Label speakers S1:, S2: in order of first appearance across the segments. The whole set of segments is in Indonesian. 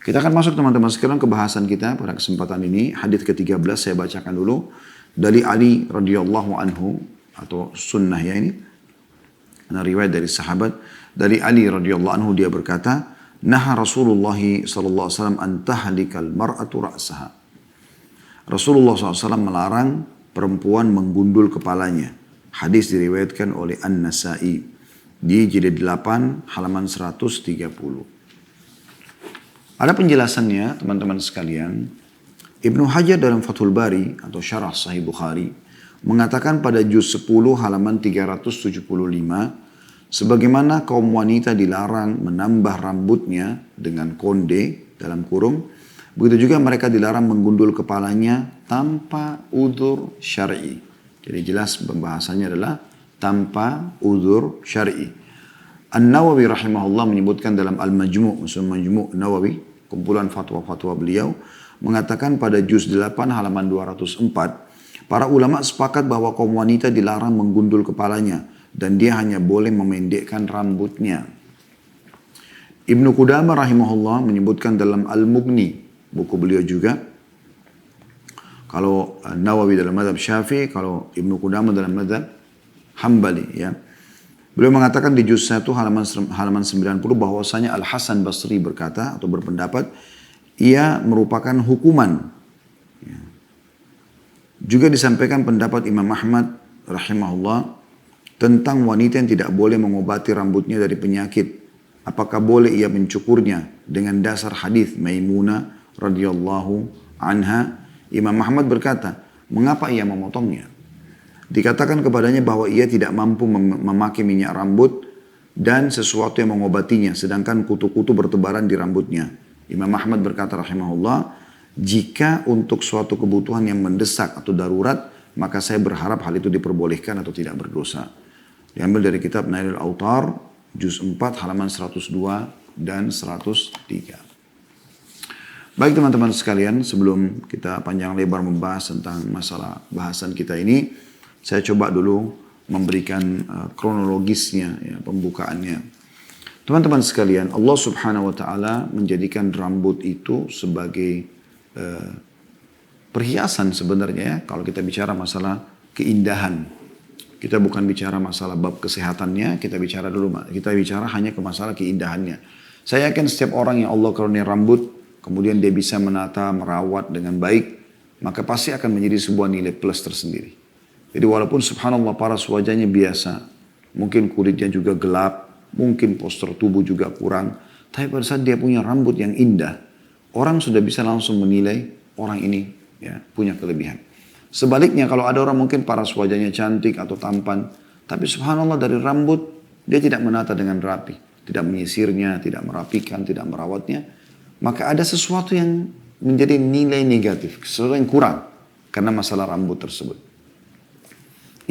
S1: Kita akan masuk teman-teman sekarang ke bahasan kita pada kesempatan ini. Hadis ke-13 saya bacakan dulu. Dari Ali radhiyallahu anhu, atau sunnah ya ini. Nah, riwayat dari sahabat. Dari Ali radhiyallahu anhu dia berkata, Naha Rasulullah sallallahu alaihi wasallam an tahlikal mar'atu ra'saha. Rasulullah SAW melarang perempuan menggundul kepalanya. Hadis diriwayatkan oleh An-Nasa'i di jilid 8 halaman 130. Ada penjelasannya teman-teman sekalian. Ibnu Hajar dalam Fathul Bari atau Syarah Sahih Bukhari mengatakan pada juz 10 halaman 375, sebagaimana kaum wanita dilarang menambah rambutnya dengan konde dalam kurung, begitu juga mereka dilarang menggundul kepalanya tanpa udzur syar'i. Jadi jelas pembahasannya adalah tanpa udzur syar'i. An-Nawawi rahimahullah menyebutkan dalam Al-Majmu', Majmu' Nawawi, kumpulan fatwa-fatwa beliau, mengatakan pada juz 8 halaman 204, para ulama sepakat bahwa kaum wanita dilarang menggundul kepalanya dan dia hanya boleh memendekkan rambutnya. Ibnu Qudamah rahimahullah menyebutkan dalam Al-Mughni, buku beliau juga, kalau Nawawi dalam mazhab Syafi'i, kalau Ibnu Qudamah dalam mazhab Hambali ya. Beliau mengatakan di juz 1 halaman 90 bahwasanya Al-Hasan Basri berkata atau berpendapat ia merupakan hukuman. Ya. Juga disampaikan pendapat Imam Ahmad rahimahullah tentang wanita yang tidak boleh mengobati rambutnya dari penyakit. Apakah boleh ia mencukurnya dengan dasar hadis Maimunah radhiyallahu anha? Imam Ahmad berkata, mengapa ia memotongnya? Dikatakan kepadanya bahwa ia tidak mampu memakai minyak rambut dan sesuatu yang mengobatinya, sedangkan kutu-kutu bertebaran di rambutnya. Imam Ahmad berkata rahimahullah, jika untuk suatu kebutuhan yang mendesak atau darurat, maka saya berharap hal itu diperbolehkan atau tidak berdosa. Diambil dari kitab Nailul Autar, juz 4 halaman 102 dan 103. Baik teman-teman sekalian, sebelum kita panjang lebar membahas tentang masalah bahasan kita ini, saya coba dulu memberikan kronologisnya, ya, pembukaannya. Teman-teman sekalian, Allah Subhanahu wa Ta'ala menjadikan rambut itu sebagai perhiasan sebenarnya, ya. Kalau kita bicara masalah keindahan, kita bukan bicara masalah bab kesehatannya, kita bicara hanya ke masalah keindahannya. Saya yakin setiap orang yang Allah karunia rambut, kemudian dia bisa menata, merawat dengan baik, maka pasti akan menjadi sebuah nilai plus tersendiri. Jadi walaupun subhanallah paras wajahnya biasa, mungkin kulitnya juga gelap, mungkin postur tubuh juga kurang, tapi pada saat dia punya rambut yang indah, orang sudah bisa langsung menilai orang ini ya, punya kelebihan. Sebaliknya kalau ada orang mungkin paras wajahnya cantik atau tampan, tapi subhanallah dari rambut dia tidak menata dengan rapi, tidak menyisirnya, tidak merapikan, tidak merawatnya, maka ada sesuatu yang menjadi nilai negatif, sesuatu yang kurang karena masalah rambut tersebut.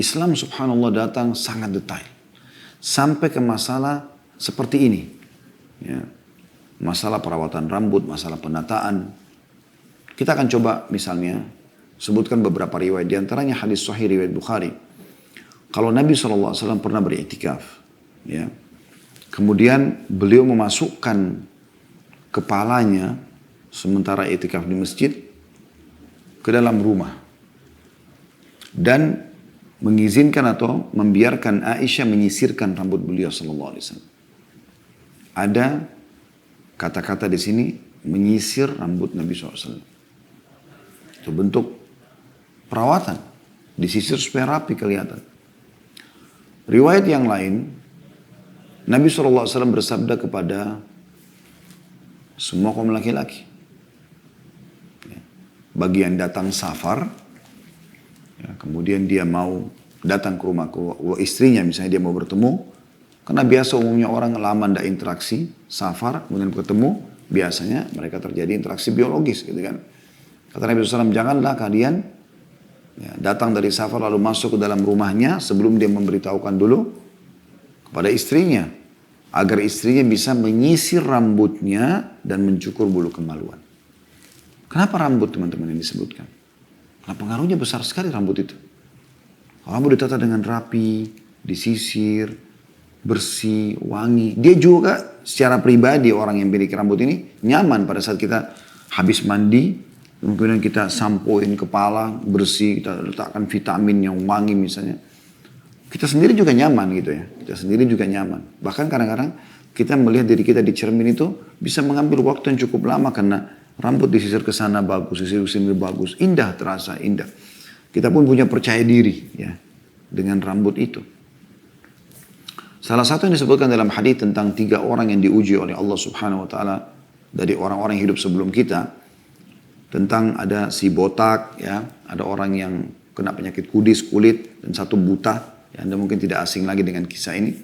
S1: Islam subhanallah datang sangat detail. Sampai ke masalah seperti ini. Ya. Masalah perawatan rambut, masalah penataan. Kita akan coba misalnya sebutkan beberapa riwayat. Di antaranya hadis sahih riwayat Bukhari. Kalau Nabi SAW pernah beriktikaf. Ya. Kemudian beliau memasukkan kepalanya sementara iktikaf di masjid ke dalam rumah. Dan mengizinkan atau membiarkan Aisyah menyisirkan rambut beliau sallallahu alaihi wasallam. Ada kata-kata di sini menyisir rambut Nabi SAW. Itu bentuk perawatan, disisir supaya rapi kelihatan. Riwayat yang lain, Nabi SAW bersabda kepada semua kaum laki-laki, bagi yang datang safar, ya, kemudian dia mau datang ke rumah istrinya, misalnya dia mau bertemu, karena biasa umumnya orang lama tidak interaksi, safar, kemudian ketemu, biasanya mereka terjadi interaksi biologis, gitu kan. Kata Nabi SAW, janganlah kalian ya, datang dari safar lalu masuk ke dalam rumahnya sebelum dia memberitahukan dulu kepada istrinya, agar istrinya bisa menyisir rambutnya dan mencukur bulu kemaluan. Kenapa rambut teman-teman yang disebutkan? Karena pengaruhnya besar sekali rambut itu. Rambut ditata dengan rapi, disisir, bersih, wangi. Dia juga secara pribadi orang yang memiliki rambut ini nyaman pada saat kita habis mandi, kemudian kita sampoin kepala, bersih, kita letakkan vitamin yang wangi misalnya. Kita sendiri juga nyaman gitu ya. Kita sendiri juga nyaman. Bahkan kadang-kadang kita melihat diri kita di cermin itu bisa mengambil waktu yang cukup lama karena rambut disisir ke sana bagus, disisir ke sini bagus. Indah, terasa indah. Kita pun punya percaya diri ya dengan rambut itu. Salah satu yang disebutkan dalam hadis tentang 3 orang yang diuji oleh Allah Subhanahu wa taala dari orang-orang yang hidup sebelum kita, tentang ada si botak ya, ada orang yang kena penyakit kudis kulit dan satu buta. Ya, Anda mungkin tidak asing lagi dengan kisah ini.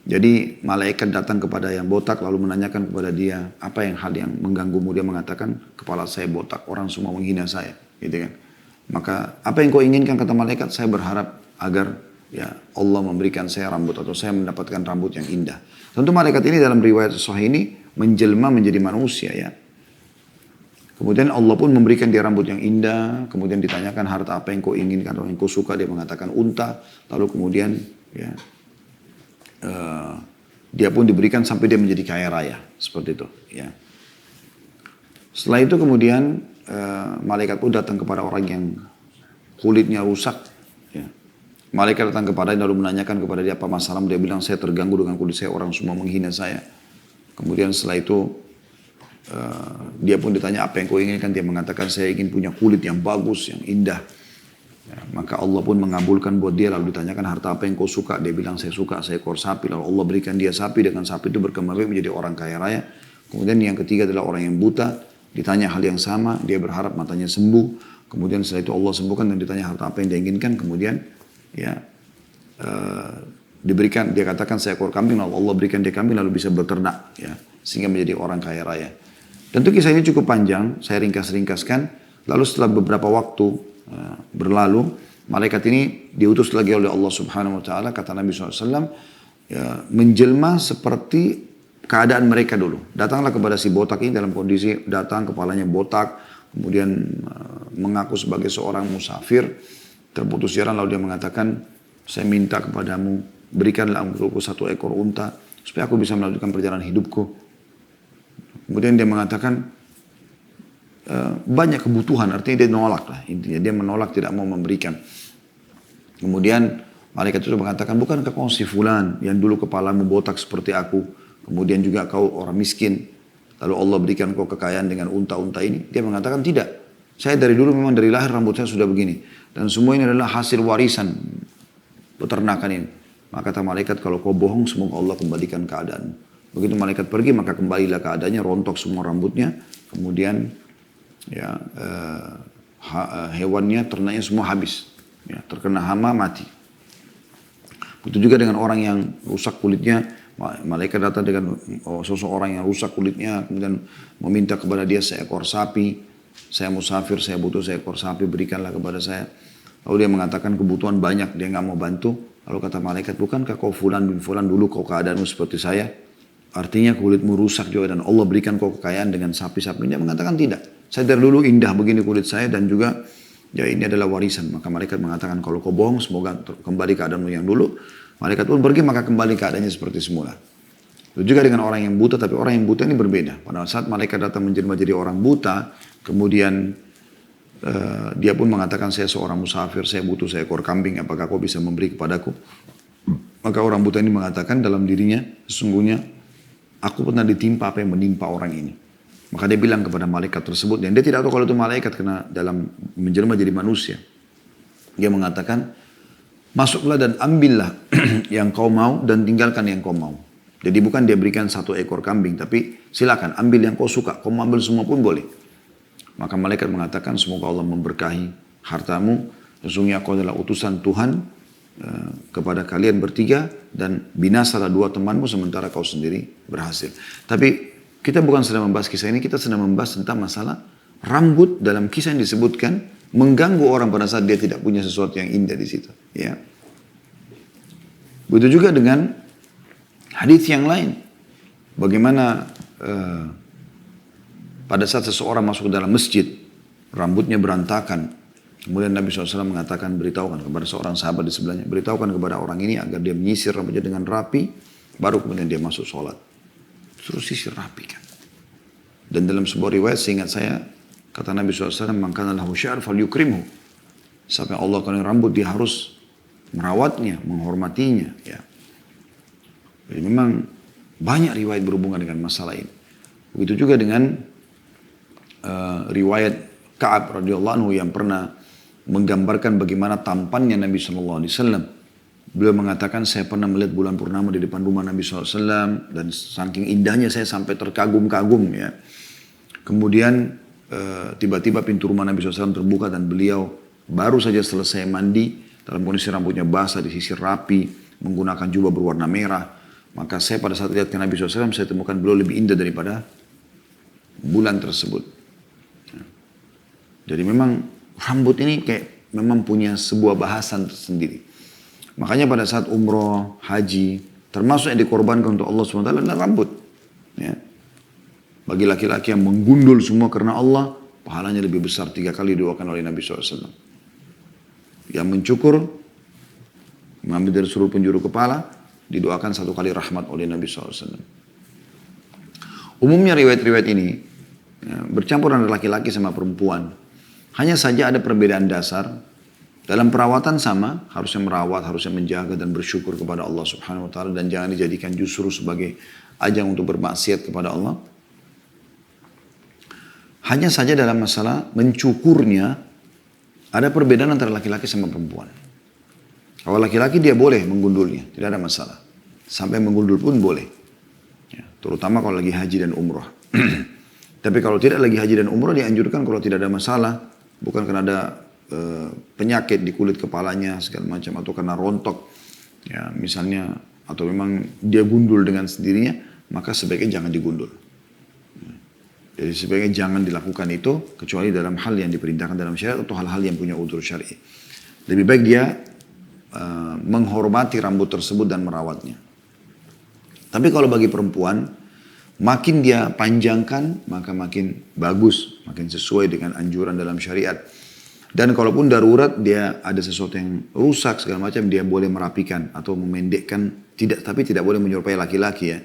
S1: Jadi malaikat datang kepada yang botak lalu menanyakan kepada dia apa yang hal yang mengganggumu. Dia mengatakan kepala saya botak, orang semua menghina saya, gitu kan. Maka apa yang kau inginkan, kata malaikat, saya berharap agar ya Allah memberikan saya rambut atau saya mendapatkan rambut yang indah. Tentu malaikat ini dalam riwayat sahih ini menjelma menjadi manusia ya. Kemudian Allah pun memberikan dia rambut yang indah. Kemudian ditanyakan harta apa yang kau inginkan atau yang kau suka. Dia mengatakan unta. Lalu kemudian ya, dia pun diberikan sampai dia menjadi kaya raya. Seperti itu. Ya. Setelah itu kemudian malaikat pun datang kepada orang yang kulitnya rusak. Ya. Malaikat datang kepada dia lalu menanyakan kepada dia apa masalah. Dia bilang saya terganggu dengan kulit saya. Orang semua menghina saya. Kemudian setelah itu dia pun ditanya apa yang kau inginkan. Dia mengatakan saya ingin punya kulit yang bagus, yang indah. Ya, maka Allah pun mengabulkan buat dia. Lalu ditanyakan harta apa yang kau suka. Dia bilang saya suka seekor sapi. Lalu Allah berikan dia sapi. Dengan sapi itu berkembang menjadi orang kaya raya. Kemudian yang ketiga adalah orang yang buta. Ditanya hal yang sama. Dia berharap matanya sembuh. Kemudian setelah itu Allah sembuhkan dan ditanya harta apa yang dia inginkan. Kemudian ya diberikan, dia katakan seekor kambing. Lalu Allah berikan dia kambing lalu bisa berternak. Ya, sehingga menjadi orang kaya raya. Tentu kisah ini cukup panjang, saya ringkas-ringkaskan. Lalu setelah beberapa waktu berlalu, malaikat ini diutus lagi oleh Allah Subhanahu wa taala, kata Nabi SAW, ya, menjelma seperti keadaan mereka dulu. Datanglah kepada si botak ini dalam kondisi datang kepalanya botak, kemudian mengaku sebagai seorang musafir, terputus jalan lalu dia mengatakan, saya minta kepadamu, berikanlah untukku 1 ekor unta, supaya aku bisa melanjutkan perjalanan hidupku. Kemudian dia mengatakan banyak kebutuhan, artinya dia menolak lah. Intinya dia menolak, tidak mau memberikan. Kemudian malaikat itu mengatakan, bukankah kau si fulan yang dulu kepalamu botak seperti aku, kemudian juga kau orang miskin, lalu Allah berikan kau kekayaan dengan unta-unta ini? Dia mengatakan tidak. Saya dari dulu memang dari lahir rambut saya sudah begini. Dan semua ini adalah hasil warisan peternakan ini. Maka kata malaikat, kalau kau bohong semoga Allah kembalikan keadaanmu. Begitu malaikat pergi maka kembalilah keadaannya, rontok semua rambutnya, kemudian ya hewannya, ternaknya semua habis, ya, terkena hama mati. Begitu juga dengan orang yang rusak kulitnya, malaikat datang dengan seseorang yang rusak kulitnya, kemudian meminta kepada dia seekor sapi, saya musafir, saya butuh seekor sapi, berikanlah kepada saya. Lalu dia mengatakan kebutuhan banyak, dia nggak mau bantu. Lalu kata malaikat, bukankah kau fulan bin fulan dulu kau keadaanmu seperti saya? Artinya kulitmu rusak juga dan Allah berikan kau kekayaan dengan sapi-sapi. Dia mengatakan tidak. Saya dari dulu indah begini kulit saya dan juga ya ini adalah warisan. Maka malaikat mengatakan kalau kau bohong semoga kembali keadaanmu yang dulu. Malaikat pun pergi maka kembali keadaannya seperti semula. Itu juga dengan orang yang buta, tapi orang yang buta ini berbeda. Pada saat malaikat datang menjelma jadi orang buta, kemudian dia pun mengatakan saya seorang musafir, saya butuh seekor kambing, apakah kau bisa memberi kepadaku? Maka orang buta ini mengatakan dalam dirinya, sesungguhnya aku pernah ditimpa apa yang menimpa orang ini. Maka dia bilang kepada malaikat tersebut, dan dia tidak tahu kalau itu malaikat karena dalam menjelma jadi manusia. Dia mengatakan, masuklah dan ambillah yang kau mau dan tinggalkan yang kau mau. Jadi bukan dia berikan 1 ekor kambing, tapi silakan ambil yang kau suka, kau mau ambil semua pun boleh. Maka malaikat mengatakan, semoga Allah memberkahi hartamu, sesungguhnya kau adalah utusan Tuhan kepada kalian bertiga dan binasalah 2 temanmu sementara kau sendiri berhasil. Tapi kita bukan sedang membahas kisah ini, kita sedang membahas tentang masalah rambut dalam kisah yang disebutkan mengganggu orang pada saat dia tidak punya sesuatu yang indah di situ. Ya. Begitu juga dengan hadis yang lain. Bagaimana pada saat seseorang masuk ke dalam masjid, rambutnya berantakan. Kemudian Nabi SAW mengatakan, beritahukan kepada seorang sahabat di sebelahnya, beritahukan kepada orang ini agar dia menyisir rambutnya dengan rapi, baru kemudian dia masuk sholat. Suruh sisir rapikan. Dan dalam sebuah riwayat seingat saya, kata Nabi SAW, "Man kana lahu sya'ar falyukrimhu." Sampai Allah kalau rambut dia harus merawatnya, menghormatinya. Ya. Jadi memang banyak riwayat berhubungan dengan masalah ini. Begitu juga dengan riwayat Ka'ab radhiyallahu anhu yang pernah menggambarkan bagaimana tampannya Nabi SAW. Beliau mengatakan, saya pernah melihat bulan purnama di depan rumah Nabi SAW dan saking indahnya saya sampai terkagum-kagum ya. Kemudian tiba-tiba pintu rumah Nabi SAW terbuka dan beliau baru saja selesai mandi dalam kondisi rambutnya basah, disisir rapi, menggunakan jubah berwarna merah. Maka saya pada saat lihat ke Nabi SAW, saya temukan beliau lebih indah daripada bulan tersebut. Jadi memang rambut ini kayak memang punya sebuah bahasan tersendiri. Makanya pada saat umroh, haji, termasuk yang dikorbankan untuk Allah SWT adalah rambut. Ya. Bagi laki-laki yang menggundul semua karena Allah, pahalanya lebih besar 3 kali didoakan oleh Nabi SAW. Yang mencukur, mengambil dari seluruh penjuru kepala, didoakan 1 kali rahmat oleh Nabi SAW. Umumnya riwayat-riwayat ini ya, bercampur antara laki-laki sama perempuan. Hanya saja ada perbedaan dasar. Dalam perawatan sama, harusnya merawat, harusnya menjaga dan bersyukur kepada Allah Subhanahu wa taala dan jangan dijadikan justru sebagai ajang untuk bermaksiat kepada Allah. Hanya saja dalam masalah mencukurnya ada perbedaan antara laki-laki sama perempuan. Kalau laki-laki dia boleh menggundulnya, tidak ada masalah. Sampai menggundul pun boleh. Ya, terutama kalau lagi haji dan umroh. Tapi kalau tidak lagi haji dan umroh dianjurkan kalau tidak ada masalah, bukan karena ada penyakit di kulit kepalanya segala macam atau karena rontok ya misalnya atau memang dia gundul dengan sendirinya, maka sebaiknya jangan digundul. Jadi sebaiknya jangan dilakukan itu kecuali dalam hal yang diperintahkan dalam syariat atau hal-hal yang punya udzur syar'i. Lebih baik dia menghormati rambut tersebut dan merawatnya. Tapi kalau bagi perempuan, makin dia panjangkan maka makin bagus, makin sesuai dengan anjuran dalam syariat. Dan kalaupun darurat dia ada sesuatu yang rusak segala macam, dia boleh merapikan atau memendekkan, tapi tidak boleh menyerupai laki-laki ya.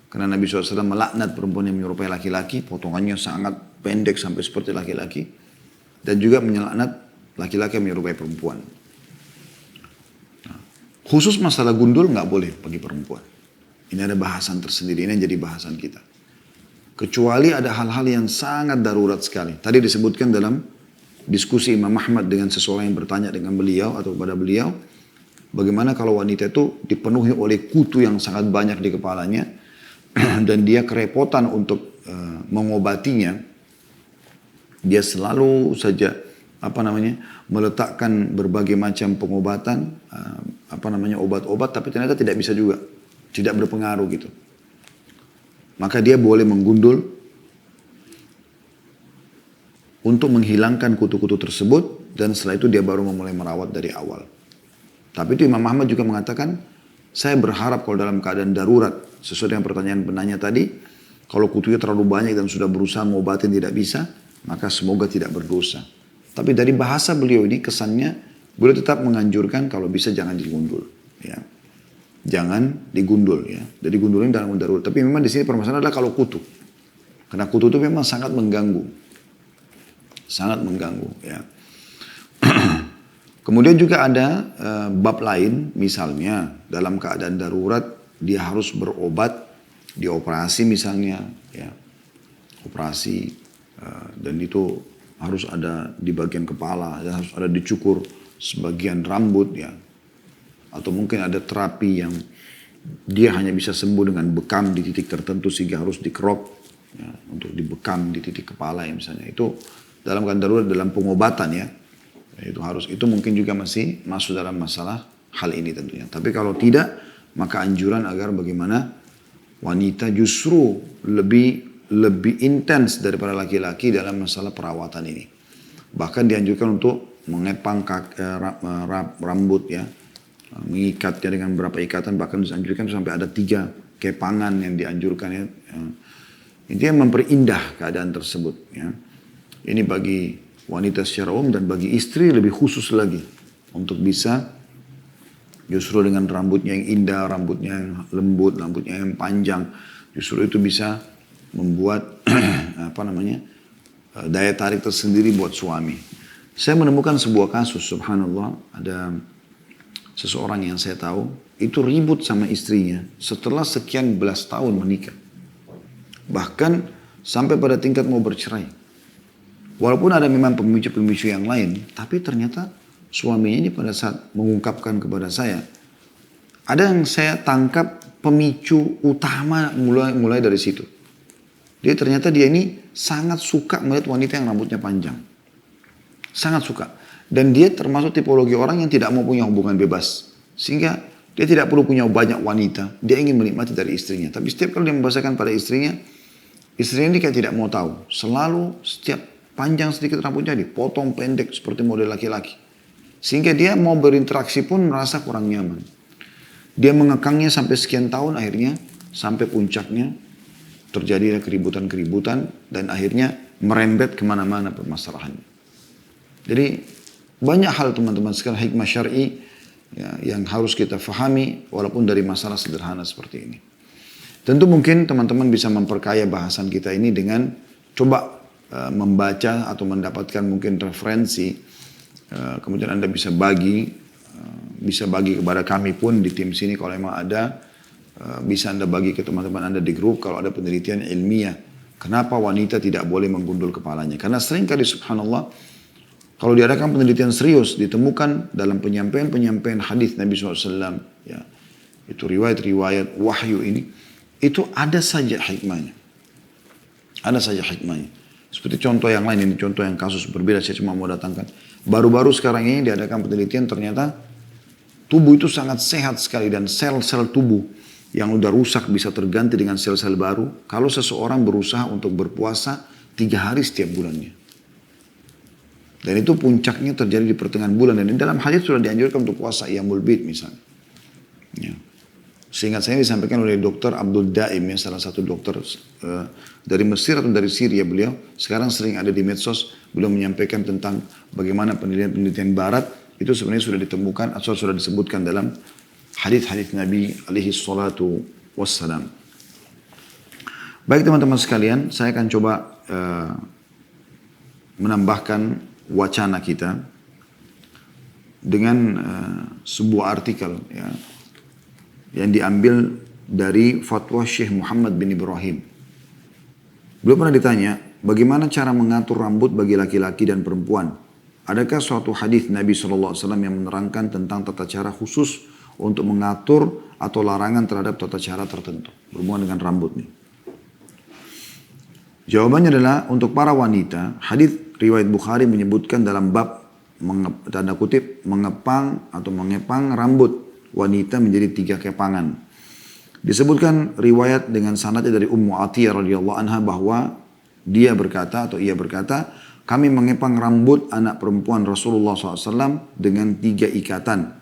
S1: Karena Nabi SAW melaknat perempuan yang menyerupai laki-laki, potongannya sangat pendek sampai seperti laki-laki. Dan juga melaknat laki-laki yang menyerupai perempuan. Nah, khusus masalah gundul nggak boleh bagi perempuan. Ini ada bahasan tersendiri, ini yang jadi bahasan kita. Kecuali ada hal-hal yang sangat darurat sekali. Tadi disebutkan dalam diskusi Imam Ahmad dengan seseorang yang bertanya dengan beliau atau kepada beliau, bagaimana kalau wanita itu dipenuhi oleh kutu yang sangat banyak di kepalanya dan dia kerepotan untuk mengobatinya, dia selalu saja meletakkan berbagai macam pengobatan, obat-obat, tapi ternyata tidak bisa juga, tidak berpengaruh gitu. Maka dia boleh menggundul untuk menghilangkan kutu-kutu tersebut dan setelah itu dia baru memulai merawat dari awal. Tapi itu Imam Ahmad juga mengatakan, saya berharap kalau dalam keadaan darurat, sesuai dengan pertanyaan penanya tadi, kalau kutunya terlalu banyak dan sudah berusaha mengobatin tidak bisa, maka semoga tidak berdosa. Tapi dari bahasa beliau ini kesannya, beliau tetap menganjurkan kalau bisa jangan digundul. Ya. Jangan digundul ya. Jadi gundulnya dalam darurat. Tapi memang di sini permasalahan adalah kalau kutu. Karena kutu itu memang sangat mengganggu. Sangat mengganggu ya. Kemudian juga ada bab lain, misalnya dalam keadaan darurat dia harus berobat, dioperasi misalnya ya. Operasi dan itu harus ada di bagian kepala, dan harus ada dicukur sebagian rambut ya. Atau mungkin ada terapi yang dia hanya bisa sembuh dengan bekam di titik tertentu sehingga harus dikerok ya, untuk dibekam di titik kepala ya misalnya. Itu dalam keadaan darurat, dalam pengobatan ya. Itu mungkin juga masih masuk dalam masalah hal ini tentunya. Tapi kalau tidak, maka anjuran agar bagaimana wanita justru lebih intens daripada laki-laki dalam masalah perawatan ini. Bahkan dianjurkan untuk mengepang rambut ya. Mengikatnya dengan beberapa ikatan, bahkan dianjurkan sampai ada 3 kepangan yang dianjurkan ya. Intinya memperindah keadaan tersebut ya. Ini bagi wanita secara umum dan bagi istri lebih khusus lagi. Untuk bisa justru dengan rambutnya yang indah, rambutnya yang lembut, rambutnya yang panjang. Justru itu bisa membuat daya tarik tersendiri buat suami. Saya menemukan sebuah kasus, subhanallah, ada seseorang yang saya tahu itu ribut sama istrinya setelah sekian belas tahun menikah. Bahkan sampai pada tingkat mau bercerai. Walaupun ada memang pemicu-pemicu yang lain, tapi ternyata suaminya ini pada saat mengungkapkan kepada saya, ada yang saya tangkap pemicu utama mulai dari situ. Ternyata dia ini sangat suka melihat wanita yang rambutnya panjang. Sangat suka. Dan dia termasuk tipologi orang yang tidak mau punya hubungan bebas. Sehingga dia tidak perlu punya banyak wanita. Dia ingin menikmati dari istrinya. Tapi setiap kali dia membahasakan pada istrinya ini kayak tidak mau tahu. Selalu setiap panjang sedikit rambutnya dipotong pendek seperti model laki-laki. Sehingga dia mau berinteraksi pun merasa kurang nyaman. Dia mengekangnya sampai sekian tahun, akhirnya sampai puncaknya terjadi keributan-keributan dan akhirnya merembet kemana-mana permasalahannya. Jadi banyak hal teman-teman sekalian hikmah syar'i yang harus kita fahami walaupun dari masalah sederhana seperti ini. Tentu mungkin teman-teman bisa memperkaya bahasan kita ini dengan coba membaca atau mendapatkan mungkin referensi. Kemudian Anda bisa bagi kepada kami pun di tim sini kalau memang ada. Bisa Anda bagi ke teman-teman Anda di grup kalau ada penelitian ilmiah. Kenapa wanita tidak boleh menggundul kepalanya? Karena sering kali subhanallah, kalau diadakan penelitian serius, ditemukan dalam penyampaian hadis Nabi SAW, ya, itu riwayat-riwayat wahyu ini, itu ada saja hikmahnya. Ada saja hikmahnya. Seperti contoh yang lain, ini contoh yang kasus berbeda, saya cuma mau datangkan. Baru-baru sekarang ini diadakan penelitian, ternyata tubuh itu sangat sehat sekali dan sel-sel tubuh yang udah rusak bisa terganti dengan sel-sel baru kalau seseorang berusaha untuk berpuasa 3 hari setiap bulannya. Dan itu puncaknya terjadi di pertengahan bulan. Dan dalam hadis sudah dianjurkan untuk puasa Iyamul Bid misalnya. Ya. Seingat saya disampaikan oleh Dr. Abdul Daim, ya, salah satu dokter dari Mesir atau dari Syria beliau. Sekarang sering ada di medsos, beliau menyampaikan tentang bagaimana penelitian barat itu sebenarnya sudah ditemukan atau sudah disebutkan dalam hadis-hadis Nabi alaihi salatu wassalam. Baik teman-teman sekalian, saya akan coba menambahkan wacana kita dengan sebuah artikel ya, yang diambil dari fatwa Syekh Muhammad bin Ibrahim. Beliau pernah ditanya, bagaimana cara mengatur rambut bagi laki-laki dan perempuan? Adakah suatu hadis Nabi SAW yang menerangkan tentang tata cara khusus untuk mengatur atau larangan terhadap tata cara tertentu berhubungan dengan rambut nih? Jawabannya adalah untuk para wanita, hadis riwayat Bukhari menyebutkan dalam bab tanda kutip mengepang atau mengepang rambut wanita menjadi 3 kepangan. Disebutkan riwayat dengan sanadnya dari Ummu Atiyah radhiyallahu anha bahwa ia berkata, kami mengepang rambut anak perempuan Rasulullah SAW dengan 3 ikatan.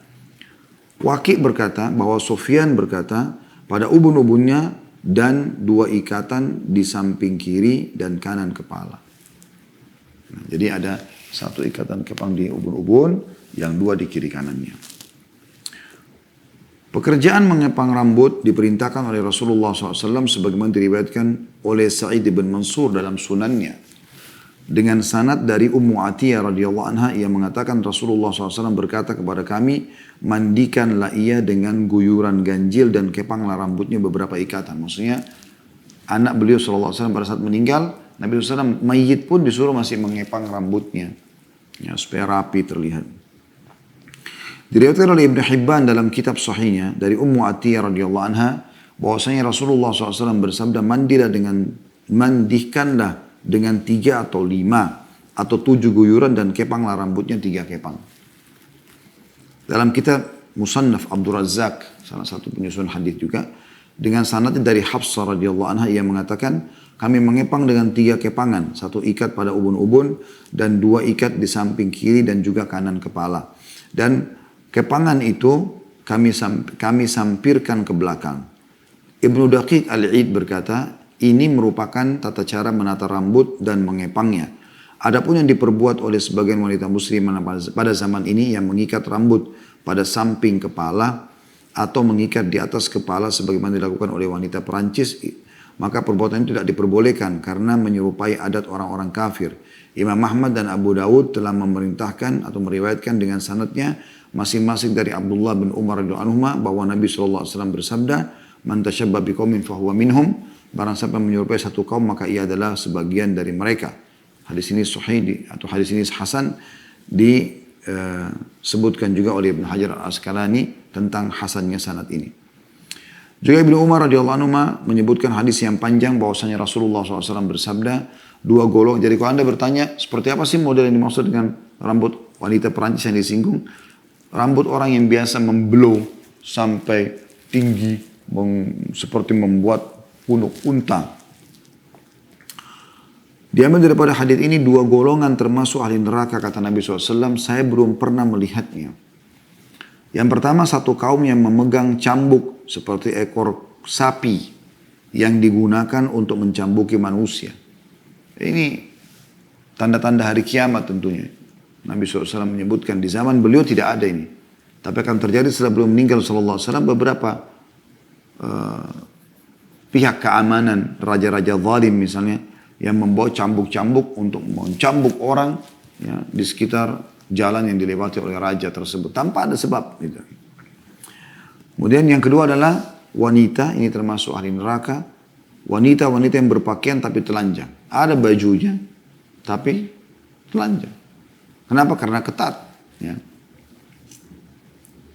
S1: Waqi' berkata bahwa Sufyan berkata pada ubun-ubunnya dan 2 ikatan di samping kiri dan kanan kepala. Nah, jadi ada 1 ikatan kepang di ubun-ubun, yang 2 di kiri kanannya. Pekerjaan mengepang rambut diperintahkan oleh Rasulullah SAW sebagaimana diriwayatkan oleh Sa'id bin Mansur dalam sunannya. Dengan sanad dari Ummu Atiyah radhiyallahu anha, ia mengatakan Rasulullah SAW berkata kepada kami, mandikanlah ia dengan guyuran ganjil dan kepanglah rambutnya beberapa ikatan. Maksudnya anak beliau SAW pada saat meninggal, Nabi SAW mayit pun disuruh masih mengepang rambutnya, ya, supaya rapi terlihat. Diriwayatkan oleh Ibn Hibban dalam kitab sahihnya dari Ummu Atiyah radhiyallahu anha bahwasanya Rasulullah SAW bersabda, mandikanlah dengan 3 atau 5 atau 7 guyuran dan kepanglah rambutnya 3 kepang. Dalam kitab Musannaf Abdul Razzaq, salah satu penyusun hadis juga, dengan sanadnya dari Hafsah radhiyallahu anha, ia mengatakan kami mengepang dengan 3 kepangan, 1 ikat pada ubun-ubun dan 2 ikat di samping kiri dan juga kanan kepala. Dan kepangan itu kami sampirkan ke belakang. Ibnu Daqiq Al-Id berkata, ini merupakan tata cara menata rambut dan mengepangnya. Adapun yang diperbuat oleh sebagian wanita muslimah pada zaman ini yang mengikat rambut pada samping kepala atau mengikat di atas kepala sebagaimana dilakukan oleh wanita Perancis, maka perbuatan itu tidak diperbolehkan karena menyerupai adat orang-orang kafir. Imam Ahmad dan Abu Dawud telah memerintahkan atau meriwayatkan dengan sanadnya masing-masing dari Abdullah bin Umar radhiyallahu anhu bahwa Nabi SAW bersabda, "Man tashabba biqaumin fahuwa minhum." Barang siapa menyerupai satu kaum maka ia adalah sebagian dari mereka. Hadis ini sahih atau hadis ini hasan disebutkan juga oleh Ibnu Hajar Al-Asqalani tentang hasannya sanad ini. Juga Ibnu Umar radhiyallahu anhu menyebutkan hadis yang panjang bahwasanya Rasulullah SAW bersabda, dua golong. Jadi kalau Anda bertanya, seperti apa sih model yang dimaksud dengan rambut wanita Perancis yang disinggung? Rambut orang yang biasa memblow sampai tinggi, seperti membuat punuk unta. Diambil daripada hadis ini dua golongan termasuk ahli neraka, kata Nabi SAW, saya belum pernah melihatnya. Yang pertama, satu kaum yang memegang cambuk seperti ekor sapi yang digunakan untuk mencambuki manusia. Ini tanda-tanda hari kiamat tentunya. Nabi SAW menyebutkan di zaman beliau tidak ada ini. Tapi akan terjadi setelah beliau meninggal SAW beberapa pihak keamanan, raja-raja zalim misalnya, yang membawa cambuk-cambuk untuk mencambuk orang ya, di sekitar jalan yang dilewati oleh raja tersebut tanpa ada sebab. Gitu. Kemudian yang kedua adalah wanita, ini termasuk ahli neraka. Wanita-wanita yang berpakaian tapi telanjang. Ada bajunya tapi telanjang. Kenapa? Karena ketat. Ya.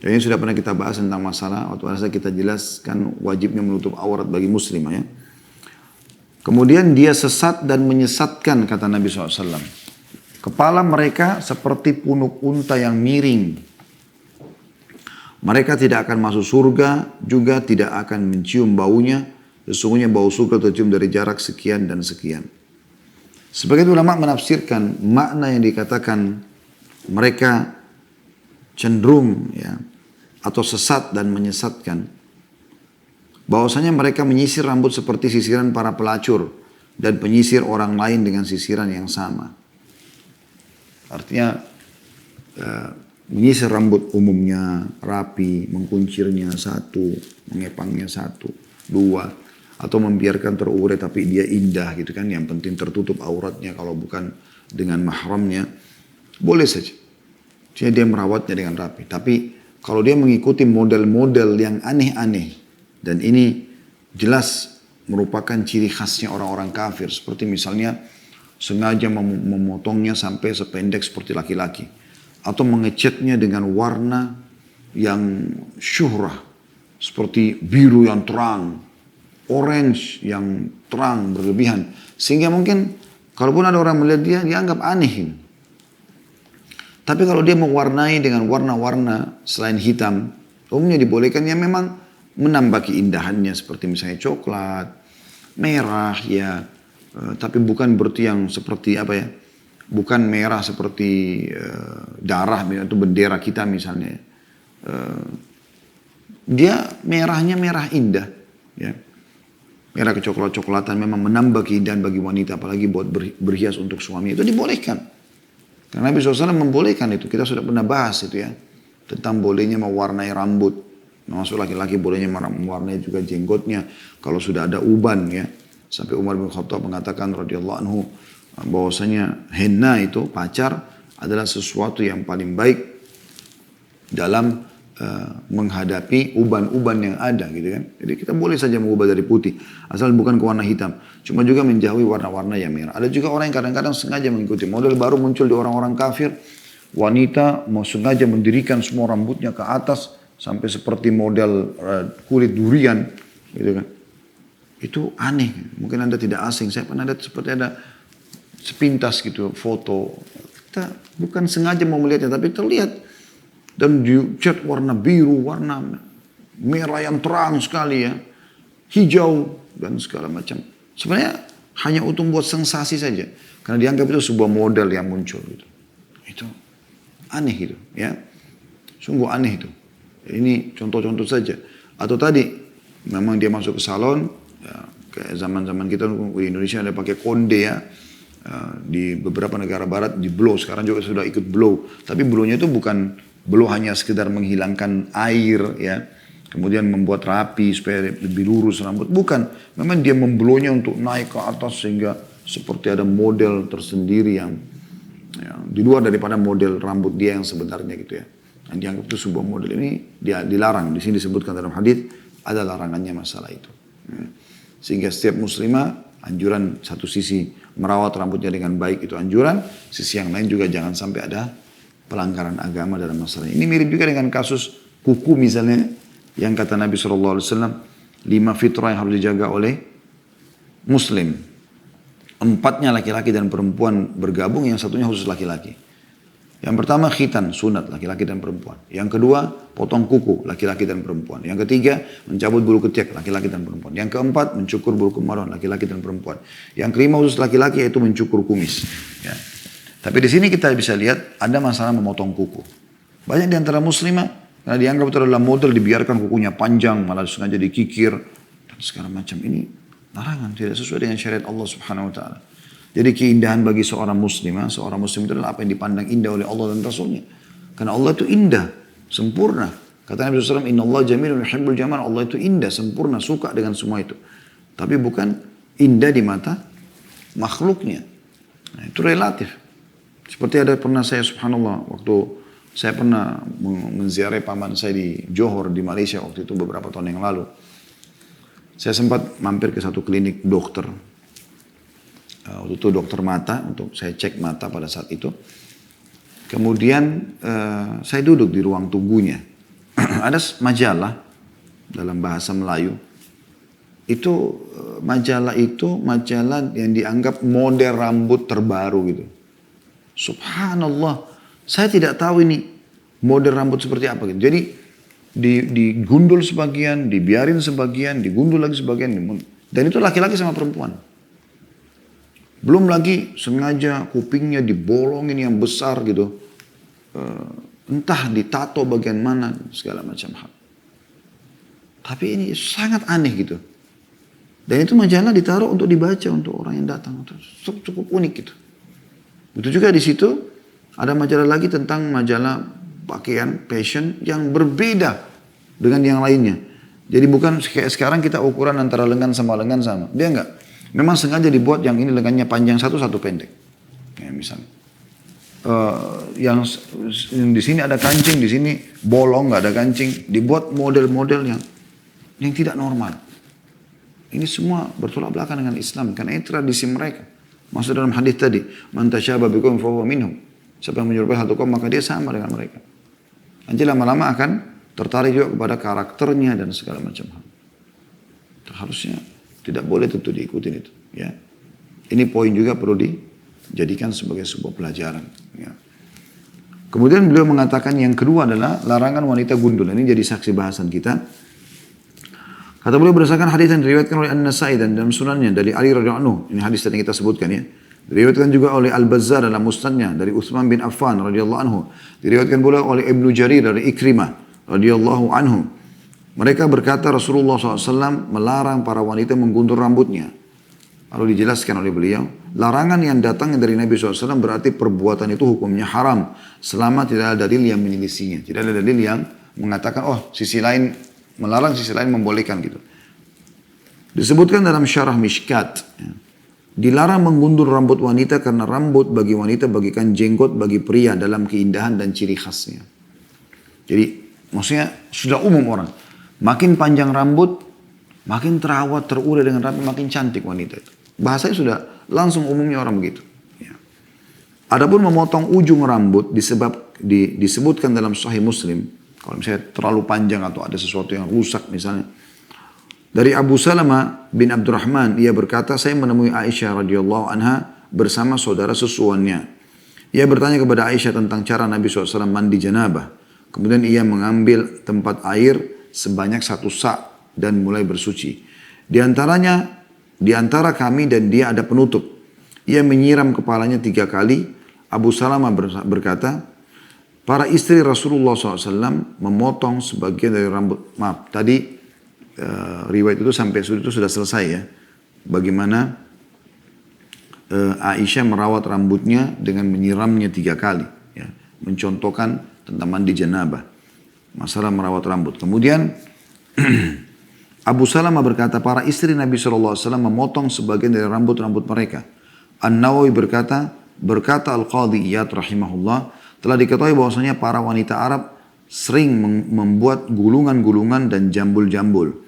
S1: Ini sudah pernah kita bahas tentang masalah, waktu kita jelaskan wajibnya menutup aurat bagi muslim. Ya. Kemudian dia sesat dan menyesatkan, kata Nabi SAW. Kepala mereka seperti punuk unta yang miring. Mereka tidak akan masuk surga, juga tidak akan mencium baunya. Sesungguhnya bau surga tercium dari jarak sekian dan sekian. Sebagian ulama menafsirkan makna yang dikatakan mereka cenderung ya, atau sesat dan menyesatkan. Bahwasanya mereka menyisir rambut seperti sisiran para pelacur dan penyisir orang lain dengan sisiran yang sama. Artinya menyisir rambut umumnya rapi, mengkuncirnya satu, mengepangnya satu, dua, atau membiarkan terurai tapi dia indah gitu kan. Yang penting tertutup auratnya kalau bukan dengan mahramnya, boleh saja. Jadi dia merawatnya dengan rapi. Tapi kalau dia mengikuti model-model yang aneh-aneh, dan ini jelas merupakan ciri khasnya orang-orang kafir, seperti misalnya sengaja memotongnya sampai sependek seperti laki-laki. Atau mengecatnya dengan warna yang syuhrah. Seperti biru yang terang. Orange yang terang berlebihan. Sehingga mungkin kalaupun ada orang melihat dia, dia anggap aneh. Tapi kalau dia mewarnai dengan warna-warna selain hitam, umumnya dibolehkan yang memang menambah keindahannya. Seperti misalnya coklat, merah ya. Tapi bukan berarti yang seperti apa ya, bukan merah seperti darah itu bendera kita misalnya. Dia merahnya merah indah, ya. Merah kecoklat-coklatan memang menambah keindahan bagi wanita, apalagi buat berhias untuk suami, itu dibolehkan. Karena Nabi SAW membolehkan itu, kita sudah pernah bahas itu ya, tentang bolehnya mewarnai rambut. Maksud laki-laki bolehnya mewarnai juga jenggotnya kalau sudah ada uban ya. Sampai Umar bin Khattab mengatakan radhiyallahu anhu bahwasanya henna itu pacar adalah sesuatu yang paling baik dalam menghadapi uban-uban yang ada gitu kan. Jadi kita boleh saja mengubah dari putih asal bukan ke warna hitam. Cuma juga menjauhi warna-warna yang merah. Ada juga orang yang kadang-kadang sengaja mengikuti model baru muncul di orang-orang kafir. Wanita mau sengaja mendirikan semua rambutnya ke atas sampai seperti model kulit durian gitu kan. Itu aneh, mungkin Anda tidak asing. Saya pernah lihat seperti ada sepintas gitu foto. Kita bukan sengaja mau melihatnya, tapi terlihat. Dan dicat warna biru, warna merah yang terang sekali ya. Hijau dan segala macam. Sebenarnya hanya untuk buat sensasi saja. Karena dianggap itu sebuah model yang muncul gitu. Itu aneh gitu ya. Sungguh aneh itu. Ini contoh-contoh saja. Atau tadi, memang dia masuk ke salon. Ya, kayak zaman-zaman kita di Indonesia ada pakai konde ya. Di beberapa negara barat di blow, sekarang juga sudah ikut blow. Tapi blownya itu bukan blow hanya sekedar menghilangkan air ya. kemudian membuat rapi supaya lebih lurus rambut. Bukan, memang dia membeloknya untuk naik ke atas sehingga seperti ada model tersendiri yang di luar daripada model rambut dia yang sebenarnya gitu ya. Yang dianggap itu sebuah model ini dia dilarang. Di sini disebutkan dalam hadis ada larangannya masalah itu. Sehingga setiap muslimah anjuran satu sisi merawat rambutnya dengan baik itu anjuran, sisi yang lain juga jangan sampai ada pelanggaran agama dalam masalah ini. Ini mirip juga dengan kasus kuku misalnya yang kata Nabi SAW 5 fitrah yang harus dijaga oleh muslim. 4-nya laki-laki dan perempuan bergabung, yang satunya khusus laki-laki. Yang pertama khitan, sunat laki-laki dan perempuan. Yang kedua potong kuku, laki-laki dan perempuan. Yang ketiga mencabut bulu ketiak, laki-laki dan perempuan. Yang keempat mencukur bulu kemaluan, laki-laki dan perempuan. Yang kelima khusus laki-laki yaitu mencukur kumis. Ya. Tapi di sini kita bisa lihat ada masalah memotong kuku. Banyak di antara muslimah karena dianggap itu adalah model, dibiarkan kukunya panjang, malah sengaja dikikir dan segala macam. Ini larangan, tidak sesuai dengan syariat Allah Subhanahu wa taala. Jadi keindahan bagi seorang muslimah, seorang muslim itu adalah apa yang dipandang indah oleh Allah dan Rasulnya. Karena Allah itu indah, sempurna. Kata Nabi SAW, Inna Allah jamilun yuhibbul jamal. Allah itu indah, sempurna, suka dengan semua itu. Tapi bukan indah di mata makhluknya. Nah, itu relatif. Seperti ada pernah saya subhanallah, waktu saya pernah menziarahi paman saya di Johor, di Malaysia waktu itu beberapa tahun yang lalu. Saya sempat mampir ke satu klinik dokter. Waktu itu dokter mata, untuk saya cek mata pada saat itu. Kemudian saya duduk di ruang tunggunya. Ada majalah dalam bahasa Melayu. Itu majalah yang dianggap model rambut terbaru gitu. Subhanallah, saya tidak tahu ini model rambut seperti apa gitu. Jadi digundul sebagian, dibiarin sebagian, digundul lagi sebagian. Dan itu laki-laki sama perempuan. Belum lagi sengaja kupingnya dibolongin yang besar gitu. Entah ditato bagian mana, segala macam hal. Tapi ini sangat aneh gitu. Dan itu majalah ditaruh untuk dibaca untuk orang yang datang. Cukup unik gitu. Betul juga di situ ada majalah lagi tentang majalah pakaian, fashion yang berbeda dengan yang lainnya. Jadi bukan kayak sekarang kita ukuran antara lengan sama lengan sama. Dia enggak. Memang sengaja dibuat yang ini lengannya panjang satu pendek. Ya, misalnya. Yang di sini ada kancing, di sini bolong, nggak ada kancing. Dibuat model-model yang tidak normal. Ini semua bertolak belakang dengan Islam. Karena ini tradisi mereka. Maksud dalam hadis tadi, man tasyaba bikum fahuwa minhum. Siapa yang menyerupai satu kaum maka dia sama dengan mereka. Nanti lama-lama akan tertarik juga kepada karakternya dan segala macam hal. Harusnya tidak boleh tentu diikutin itu. Ya. Ini poin juga perlu dijadikan sebagai sebuah pelajaran. Ya. Kemudian beliau mengatakan yang kedua adalah larangan wanita gundul. Ini jadi saksi bahasan kita. Kata beliau berdasarkan hadis yang diriwayatkan oleh An-Nasai dan dalam sunannya dari Ali radhiyallahu anhu. Ini hadis yang kita sebutkan ya. Diriwayatkan juga oleh Al-Bazzar dalam musnadnya dari Utsman bin Affan radhiyallahu anhu. Diriwayatkan pula oleh Ibnu Jarir dari Ikrimah radhiyallahu anhu. Mereka berkata Rasulullah SAW melarang para wanita mengguntur rambutnya. Lalu dijelaskan oleh beliau, larangan yang datang dari Nabi SAW berarti perbuatan itu hukumnya haram. Selama tidak ada dalil yang menyelisihinya. Tidak ada dalil yang mengatakan, oh sisi lain melarang, sisi lain membolehkan gitu. Disebutkan dalam syarah Mishkat. Dilarang mengguntur rambut wanita karena rambut bagi wanita bagikan jenggot bagi pria dalam keindahan dan ciri khasnya. Jadi maksudnya sudah umum orang. Makin panjang rambut, makin terawat, terurai dengan rapi, makin cantik wanita itu. Bahasanya sudah langsung umumnya orang begitu. Ya. Adapun memotong ujung rambut disebutkan dalam Sahih Muslim. Kalau misalnya terlalu panjang atau ada sesuatu yang rusak misalnya. Dari Abu Salamah bin Abdurrahman, ia berkata, saya menemui Aisyah radhiyallahu anha bersama saudara sesuannya. Ia bertanya kepada Aisyah tentang cara Nabi SAW mandi janabah. Kemudian ia mengambil tempat air sebanyak 1 sa' dan mulai bersuci. Di antara kami dan dia ada penutup. Ia menyiram kepalanya 3 kali. Abu Salamah berkata, para istri Rasulullah SAW memotong sebagian dari rambut. Maaf, tadi riwayat itu sampai itu sudah selesai ya. Bagaimana Aisyah merawat rambutnya dengan menyiramnya 3 kali. Ya. Mencontohkan tentang mandi janabah. Masalah merawat rambut. Kemudian Abu Salamah berkata, para istri Nabi SAW memotong sebagian dari rambut-rambut mereka. An-Nawawi berkata Al-Qadhi Iyad rahimahullah, telah diketahui bahwasanya para wanita Arab sering membuat gulungan-gulungan dan jambul-jambul.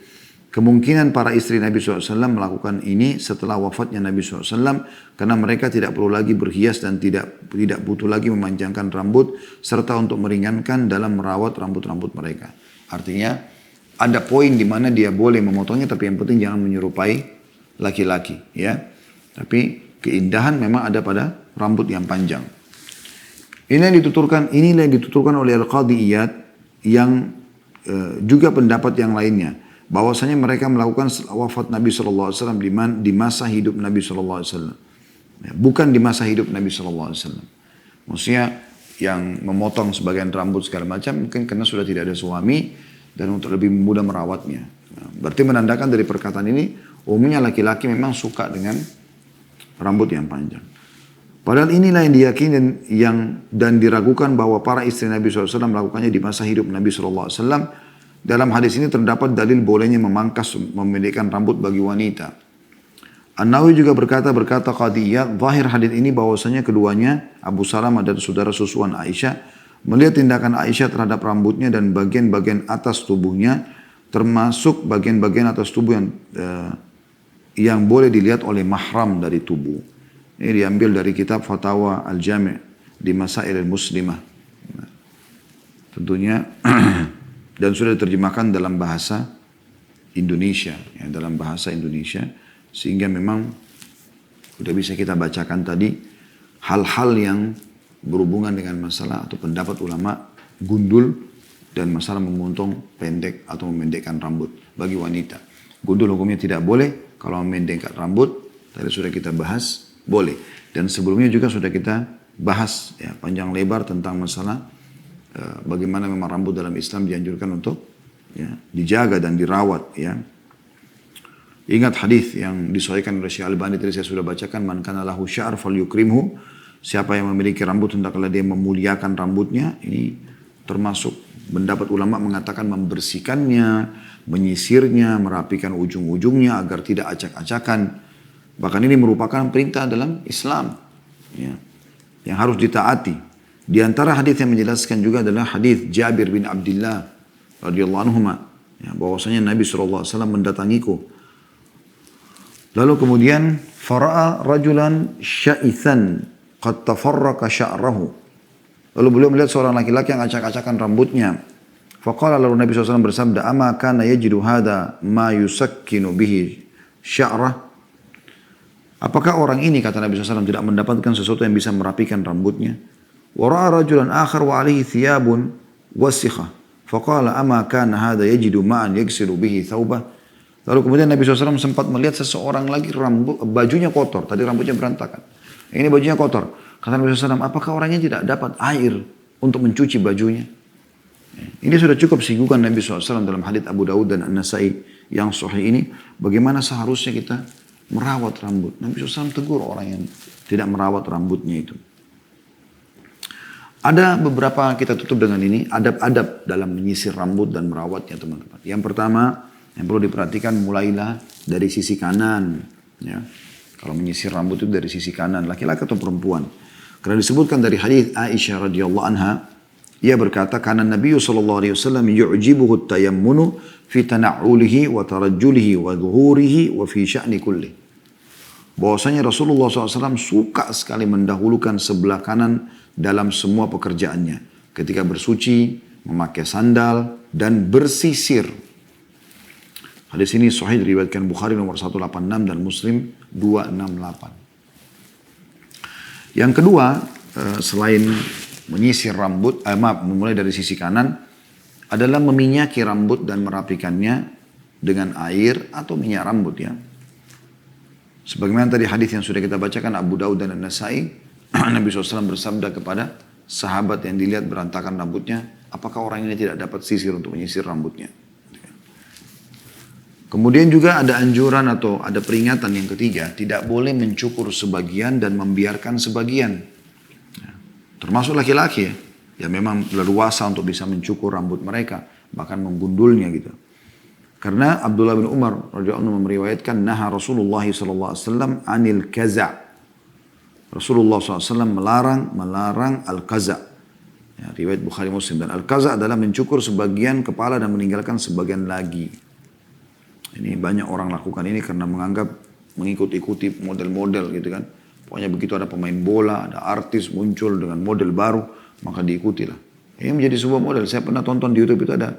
S1: Kemungkinan para istri Nabi SAW melakukan ini setelah wafatnya Nabi SAW karena mereka tidak perlu lagi berhias dan tidak butuh lagi memanjangkan rambut serta untuk meringankan dalam merawat rambut-rambut mereka. Artinya ada poin di mana dia boleh memotongnya tapi yang penting jangan menyerupai laki-laki, ya. Tapi keindahan memang ada pada rambut yang panjang. Inilah yang dituturkan oleh Al-Qadhi Iyad yang juga pendapat yang lainnya. Bahwasanya mereka melakukan setelah wafat Nabi SAW di masa hidup Nabi SAW. Bukan di masa hidup Nabi SAW. Maksudnya yang memotong sebagian rambut segala macam mungkin karena sudah tidak ada suami dan untuk lebih mudah merawatnya. Berarti menandakan dari perkataan ini umumnya laki-laki memang suka dengan rambut yang panjang. Padahal inilah yang diyakini dan diragukan bahwa para istri Nabi SAW melakukannya di masa hidup Nabi SAW. Dalam hadis ini terdapat dalil bolehnya memendekkan rambut bagi wanita. An-Nawawi juga berkata Qadiyah, zahir hadis ini bahwasanya keduanya, Abu Salamah dan saudara susuan Aisyah, melihat tindakan Aisyah terhadap rambutnya dan bagian-bagian atas tubuhnya, termasuk bagian-bagian atas tubuh yang boleh dilihat oleh mahram dari tubuh. Ini diambil dari kitab Fatawa Al-Jami' di Masail Al-Muslimah. Tentunya dan sudah diterjemahkan dalam bahasa Indonesia, ya, dalam bahasa Indonesia, sehingga memang sudah bisa kita bacakan tadi hal-hal yang berhubungan dengan masalah atau pendapat ulama gundul dan masalah memotong pendek atau memendekkan rambut bagi wanita. Gundul hukumnya tidak boleh, kalau memendekkan rambut tadi sudah kita bahas boleh. Dan sebelumnya juga sudah kita bahas ya, panjang lebar tentang masalah bagaimana memang rambut dalam Islam dianjurkan untuk ya, dijaga dan dirawat. Ya. Ingat hadis yang disahihkan oleh Syekh Al-Albani tadi saya sudah bacakan, man kana lahu sya'r falyukrimhu. Siapa yang memiliki rambut hendaklah dia memuliakan rambutnya. Ini termasuk pendapat ulama mengatakan membersihkannya, menyisirnya, merapikan ujung-ujungnya agar tidak acak-acakan. Bahkan ini merupakan perintah dalam Islam ya, yang harus ditaati. Di antara hadis yang menjelaskan juga adalah hadis Jabir bin Abdullah radhiyallahu anhuma, ya, bahwasanya Nabi SAW mendatangiku. Lalu kemudian fara'a rajulan sya'ithan qad tafarraqa sya'rahu. Lalu beliau melihat seorang laki-laki yang acak-acakan rambutnya. Faqala, lalu Nabi SAW bersabda, ama kana yajidu hadha ma yusakkinu bihi sya'rah. Apakah orang ini, kata Nabi SAW, tidak mendapatkan sesuatu yang bisa merapikan rambutnya? Wara'a rajulan akhar wa alaihi thiyabun wasikha. Faqala ama kana hadha yajidu ma'an yaghsilu bihi thawbah. Lalu kemudian Nabi SAW sempat melihat seseorang lagi bajunya kotor. Tadi rambutnya berantakan. Ini bajunya kotor. Kata Nabi SAW, apakah orangnya tidak dapat air untuk mencuci bajunya? Ini sudah cukup singgungan Nabi SAW dalam hadits Abu Dawud dan An-Nasai yang sahih ini. Bagaimana seharusnya kita merawat rambut. Nabi SAW tegur orang yang tidak merawat rambutnya itu. Ada beberapa, kita tutup dengan ini, adab-adab dalam menyisir rambut dan merawatnya teman-teman. Yang pertama, yang perlu diperhatikan mulailah dari sisi kanan. Ya. Kalau menyisir rambut itu dari sisi kanan, laki-laki atau perempuan. Karena disebutkan dari hadis Aisyah radhiyallahu anha, ia berkata, karena Nabi SAW yu'jibuhu tayammunu fi tana'ulihi wa tarajjulihi wa dhuhurihi wa fi sya'ni kulli. Bahwasanya Rasulullah SAW suka sekali mendahulukan sebelah kanan dalam semua pekerjaannya. Ketika bersuci, memakai sandal, dan bersisir. Hadis ini sahih diriwayatkan Bukhari nomor 186 dan Muslim 268. Yang kedua, selain menyisir rambut, memulai dari sisi kanan, adalah meminyaki rambut dan merapikannya dengan air atau minyak rambut ya. Sebagaimana tadi hadis yang sudah kita bacakan Abu Dawud dan An-Nasai, Nabi SAW bersabda kepada sahabat yang dilihat berantakan rambutnya, apakah orang ini tidak dapat sisir untuk menyisir rambutnya? Kemudian juga ada anjuran atau ada peringatan yang ketiga, tidak boleh mencukur sebagian dan membiarkan sebagian. Termasuk laki-laki ya, yang memang leluasa untuk bisa mencukur rambut mereka, bahkan menggundulnya gitu. Karena Abdullah bin Umar radhiyallahu anhu meriwayatkan naha Rasulullah sallallahu alaihi wasallam anil kaza'. Rasulullah SAW melarang al-kaza'. Ya, riwayat Bukhari Muslim. Dan al-kaza' adalah mencukur sebagian kepala dan meninggalkan sebagian lagi. Ini banyak orang lakukan ini karena menganggap mengikut-ikuti model-model gitu kan. Pokoknya begitu ada pemain bola, ada artis muncul dengan model baru, maka diikutilah. Ini menjadi sebuah model. Saya pernah tonton di YouTube itu ada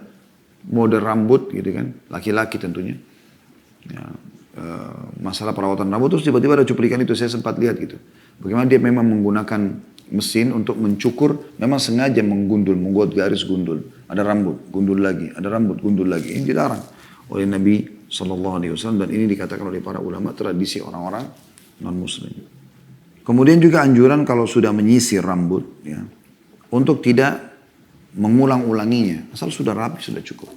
S1: model rambut gitu kan, laki-laki tentunya. Ya, masalah perawatan rambut, terus tiba-tiba ada cuplikan itu, saya sempat lihat gitu. Bagaimana dia memang menggunakan mesin untuk mencukur, memang sengaja menggundul, membuat garis gundul. Ada rambut, gundul lagi, ada rambut, gundul lagi. Ini dilarang oleh Nabi SAW dan ini dikatakan oleh para ulama tradisi orang-orang non-muslim. Kemudian juga anjuran kalau sudah menyisir rambut, ya, untuk tidak mengulang-ulanginya. Asal sudah rapi, sudah cukup.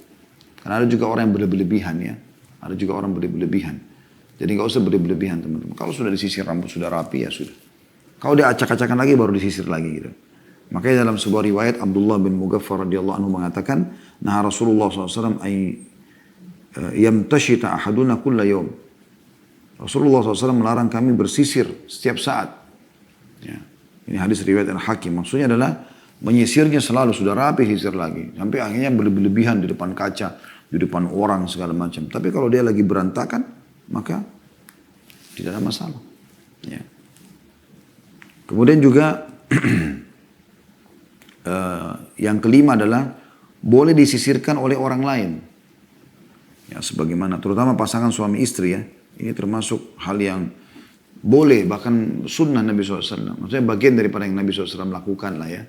S1: Karena ada juga orang yang berlebihan ya. Ada juga orang berlebihan. Jadi nggak usah berlebihan teman-teman. Kalau sudah disisir rambut, sudah rapi ya sudah. Kalau dia acak-acakan lagi baru disisir lagi gitu. Makanya dalam sebuah riwayat Abdullah bin Mughaffar radhiyallahu anhu mengatakan, nah Rasulullah SAW yamtashita ahaduna kulla yawm. Rasulullah SAW melarang kami bersisir setiap saat. Ya. Ini hadis riwayat Al-Hakim. Maksudnya adalah menyisirnya selalu sudah rapi, sisir lagi. Sampai akhirnya berlebihan di depan kaca, di depan orang segala macam. Tapi kalau dia lagi berantakan, maka tidak ada masalah. Ya. Kemudian juga yang kelima adalah boleh disisirkan oleh orang lain. Ya, sebagaimana terutama pasangan suami istri ya. Ini termasuk hal yang boleh, bahkan sunnah Nabi SAW. Maksudnya bagian daripada yang Nabi SAW lakukan lah ya.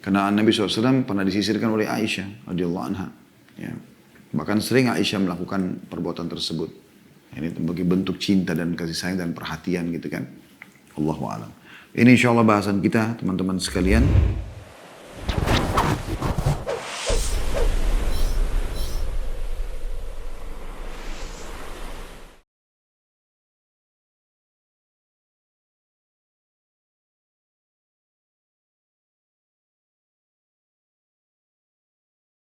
S1: Karena Nabi SAW pernah disisirkan oleh Aisyah radhiyallahu anha. Ya. Bahkan sering Aisyah melakukan perbuatan tersebut. Ini bagi bentuk cinta dan kasih sayang dan perhatian gitu kan. Allahu a'lam. Ini insya Allah bahasan kita teman-teman sekalian.